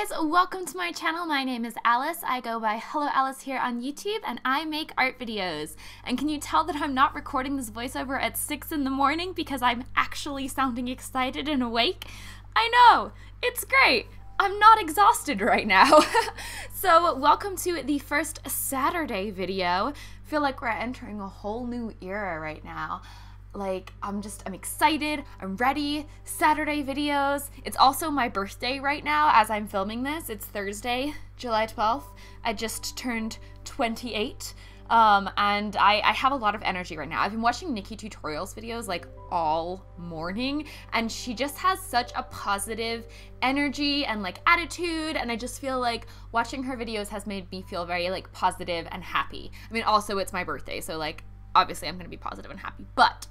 Hey guys, welcome to my channel. My name is Alice. I go by HulloAlice here on YouTube and I make art videos. And can you tell that I'm not recording this voiceover at 6 in the morning because I'm actually sounding excited and awake? I know, it's great. I'm not exhausted right now. So welcome to the first Saturday video. I feel like we're entering a whole new era right now. Like, I'm excited, I'm ready, Saturday videos. It's also my birthday right now as I'm filming this. It's Thursday, July 12th. I just turned 28, and I have a lot of energy right now. I've been watching Nikki Tutorials videos like all morning, and she just has such a positive energy and like attitude, and I just feel like watching her videos has made me feel very like positive and happy. I mean, also it's my birthday, so like, obviously I'm gonna be positive and happy, but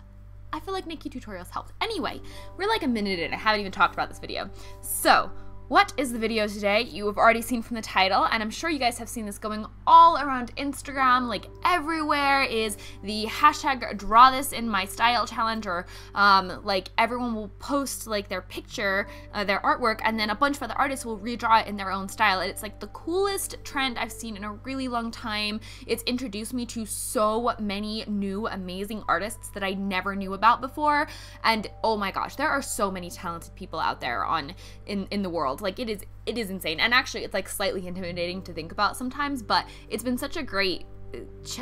I feel like Nikki Tutorials helped. Anyway, we're like a minute in. I haven't even talked about this video. So, what is the video today? You have already seen from the title, and I'm sure you guys have seen this going all around Instagram, like everywhere is the hashtag DRAWTHISINYOURSTYLE challenge, or like everyone will post like their picture, their artwork, and then a bunch of other artists will redraw it in their own style. And it's like the coolest trend I've seen in a really long time. It's introduced me to so many new amazing artists that I never knew about before, and oh my gosh, there are so many talented people out there in the world. Like, it is insane, and actually it's like slightly intimidating to think about sometimes, but it's been such a great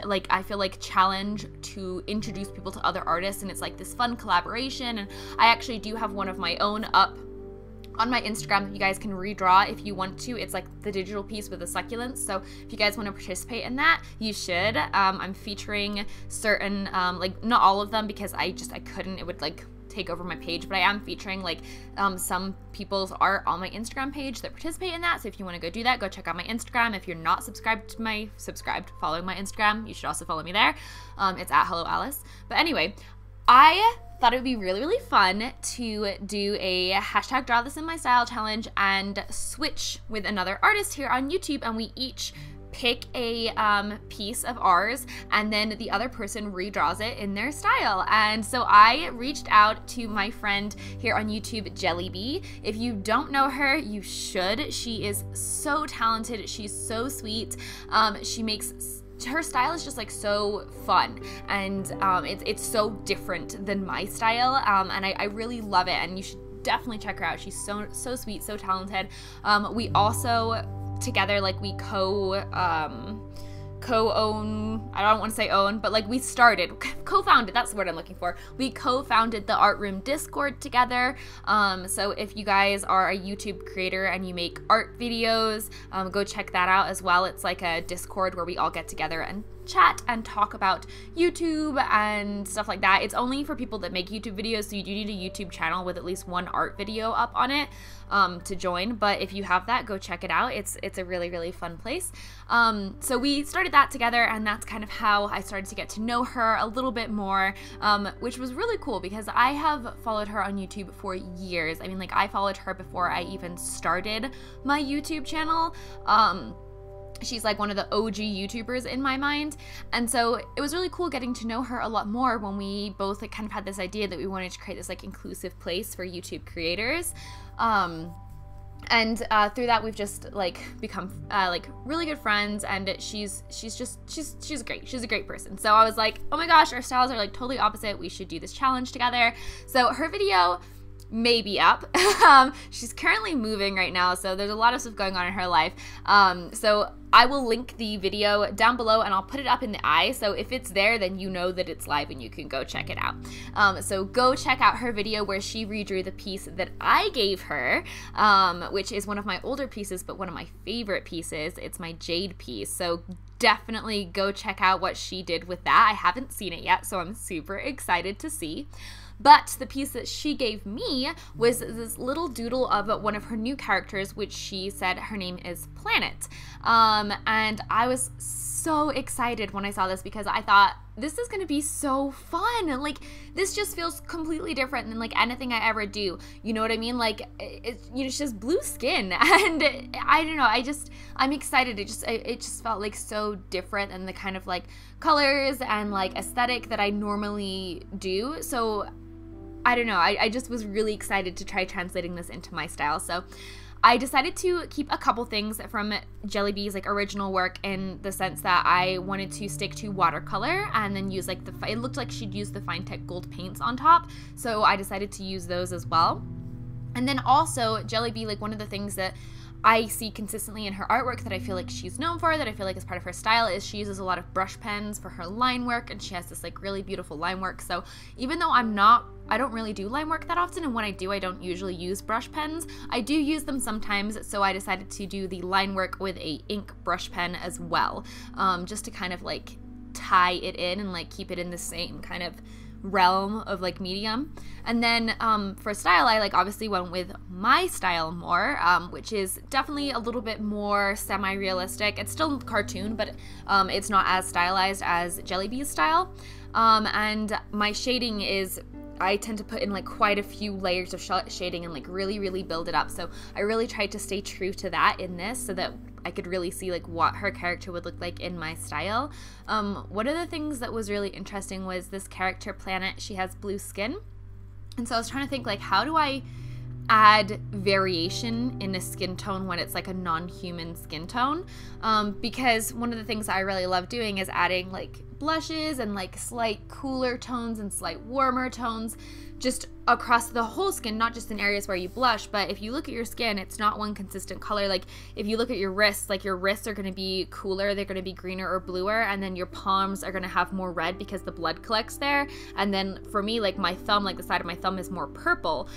like, I feel like, challenge to introduce people to other artists, and it's like this fun collaboration. And I actually do have one of my own up on my Instagram that you guys can redraw if you want to. It's like the digital piece with the succulents, so if you guys want to participate in that, you should. I'm featuring certain like, not all of them because I couldn't, it would like take over my page, but I am featuring like some people's art on my Instagram page that participate in that. So if you want to go do that, go check out my Instagram. If you're not following my Instagram, you should also follow me there. It's at HulloAlice. But anyway, I thought it would be really, really fun to do a hashtag DrawThisInMyStyle challenge and switch with another artist here on YouTube, and we each pick a piece of ours, and then the other person redraws it in their style. And so I reached out to my friend here on YouTube, JELLIE. If you don't know her, you should. She is so talented. She's so sweet. Her style is just like so fun, and it's so different than my style, and I really love it, and you should definitely check her out. She's so sweet, so talented. We also together, like, we co-own, I don't want to say own, but like we co-founded, that's the word I'm looking for. We co-founded the Art Room Discord together. So if you guys are a YouTube creator and you make art videos, go check that out as well. It's like a Discord where we all get together and chat and talk about YouTube and stuff like that. It's only for people that make YouTube videos, so you do need a YouTube channel with at least one art video up on it to join. But if you have that, go check it out. It's a really, really fun place. So we started that together, and that's kind of how I started to get to know her a little bit more, which was really cool because I have followed her on YouTube for years. I mean, like, I followed her before I even started my YouTube channel. She's like one of the OG YouTubers in my mind, and so it was really cool getting to know her a lot more when we both like kind of had this idea that we wanted to create this like inclusive place for YouTube creators. And through that we've just like become like really good friends, and she's great. She's a great person. So I was like, oh my gosh, our styles are like totally opposite. We should do this challenge together. So her video may be up. She's currently moving right now, so there's a lot of stuff going on in her life. So I will link the video down below, and I'll put it up in the eye, so if it's there, then you know that it's live and you can go check it out. So go check out her video where she redrew the piece that I gave her, which is one of my older pieces, but one of my favorite pieces. It's my jade piece, so definitely go check out what she did with that. I haven't seen it yet, so I'm super excited to see. But the piece that she gave me was this little doodle of one of her new characters, which she said her name is Planet. And I was so excited when I saw this because I thought, this is gonna be so fun. Like, this just feels completely different than like anything I ever do. You know what I mean? Like, it's just blue skin, and I don't know. I'm excited. It just felt like so different than the kind of like colors and like aesthetic that I normally do. So I don't know, I just was really excited to try translating this into my style. So I decided to keep a couple things from JELLIE's like original work, in the sense that I wanted to stick to watercolor and then use like it looked like she'd used the Fine Tech gold paints on top, so I decided to use those as well. And then also JELLIE, like one of the things that I see consistently in her artwork that I feel like she's known for, that I feel like is part of her style, is she uses a lot of brush pens for her line work, and she has this like really beautiful line work. So even though I don't really do line work that often, and when I do, I don't usually use brush pens. I do use them sometimes, so I decided to do the line work with a ink brush pen as well, just to kind of like tie it in and like keep it in the same kind of realm of like medium. And then for style, I like obviously went with my style more, which is definitely a little bit more semi-realistic. It's still cartoon, but it's not as stylized as JELLIE's style. And my shading is, I tend to put in like quite a few layers of shading and like really build it up. So I really tried to stay true to that in this, so that I could really see like what her character would look like in my style. One of the things that was really interesting was this character Planet. She has blue skin. And so I was trying to think like, how do I add variation in a skin tone when it's like a non-human skin tone? Because one of the things I really love doing is adding like blushes and like slight cooler tones and slight warmer tones just across the whole skin, not just in areas where you blush. But if you look at your skin, it's not one consistent color. Like if you look at your wrists, like your wrists are going to be cooler, they're going to be greener or bluer, and then your palms are going to have more red because the blood collects there. And then for me, like my thumb, like the side of my thumb is more purple.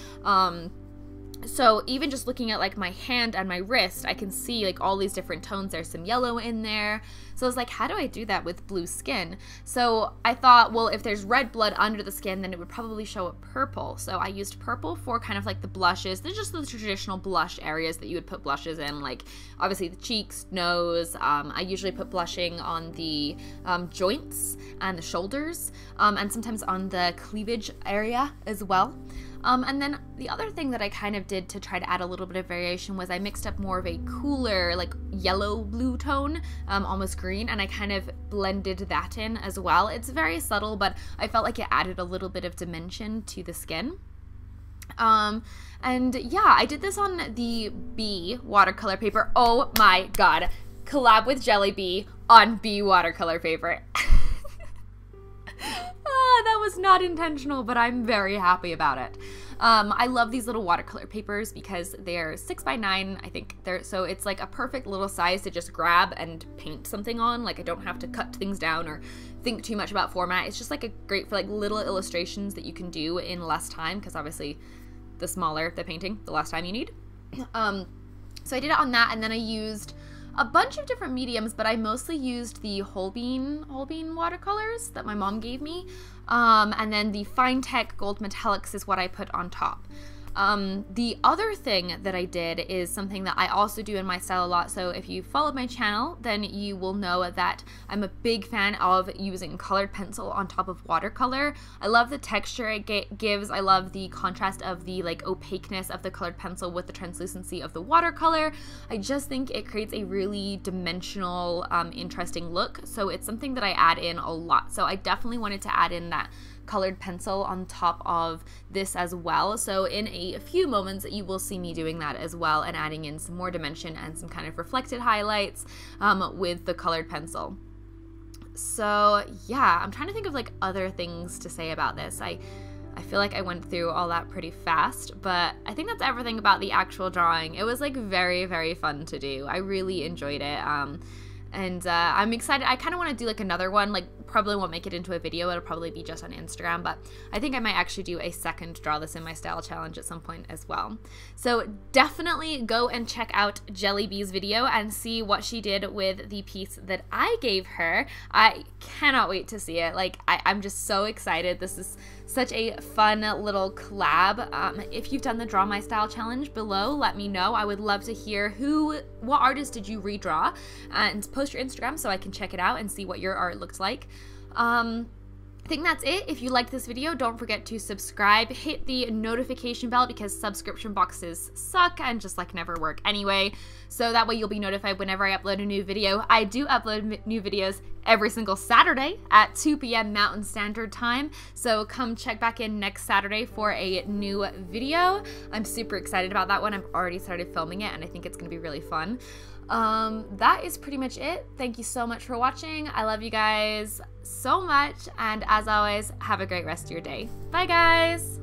So even just looking at like my hand and my wrist, I can see like all these different tones. There's some yellow in there. So I was like, how do I do that with blue skin? So I thought, well, if there's red blood under the skin, then it would probably show up purple. So I used purple for kind of like the blushes. They're just the traditional blush areas that you would put blushes in, like obviously the cheeks, nose. I usually put blushing on the joints and the shoulders, and sometimes on the cleavage area as well. And then the other thing that I kind of did to try to add a little bit of variation was I mixed up more of a cooler, like yellow blue tone, almost green, and I kind of blended that in as well. It's very subtle, but I felt like it added a little bit of dimension to the skin. And yeah, I did this on the B watercolor paper. Oh my god, collab with JELLIE on B watercolor paper. That was not intentional, but I'm very happy about it. I love these little watercolor papers because they're 6x9, I think. So it's like a perfect little size to just grab and paint something on. Like I don't have to cut things down or think too much about format. It's just like a great for like little illustrations that you can do in less time, because obviously the smaller the painting, the less time you need. So I did it on that, and then I used a bunch of different mediums, but I mostly used the whole bean watercolors that my mom gave me, and then the Fine Tech Gold Metallics is what I put on top. The other thing that I did is something that I also do in my style a lot. So if you followed my channel, then you will know that I'm a big fan of using colored pencil on top of watercolor. I love the texture it gives. I love the contrast of the like opaqueness of the colored pencil with the translucency of the watercolor. I just think it creates a really dimensional, interesting look. So it's something that I add in a lot. So I definitely wanted to add in that colored pencil on top of this as well. So in a few moments you will see me doing that as well and adding in some more dimension and some kind of reflected highlights with the colored pencil. So yeah, I'm trying to think of like other things to say about this. I feel like I went through all that pretty fast, but I think that's everything about the actual drawing. It was like very, very fun to do. I really enjoyed it. And I'm excited. I kind of want to do like another one, like probably won't make it into a video. It'll probably be just on Instagram, but I think I might actually do a second Draw This in My Style challenge at some point as well. So definitely go and check out JELLIE's video and see what she did with the piece that I gave her. I cannot wait to see it. Like I'm just so excited. This is such a fun little collab. If you've done the Draw My Style challenge below, let me know. I would love to hear what artist did you redraw, and post your Instagram so I can check it out and see what your art looks like. I think that's it. If you liked this video, don't forget to subscribe, hit the notification bell because subscription boxes suck and just like never work anyway. So that way you'll be notified whenever I upload a new video. I do upload new videos every single Saturday at 2 p.m. Mountain Standard Time. So come check back in next Saturday for a new video. I'm super excited about that one. I've already started filming it and I think it's gonna be really fun. That is pretty much it. Thank you so much for watching. I love you guys so much, and as always, have a great rest of your day. Bye guys!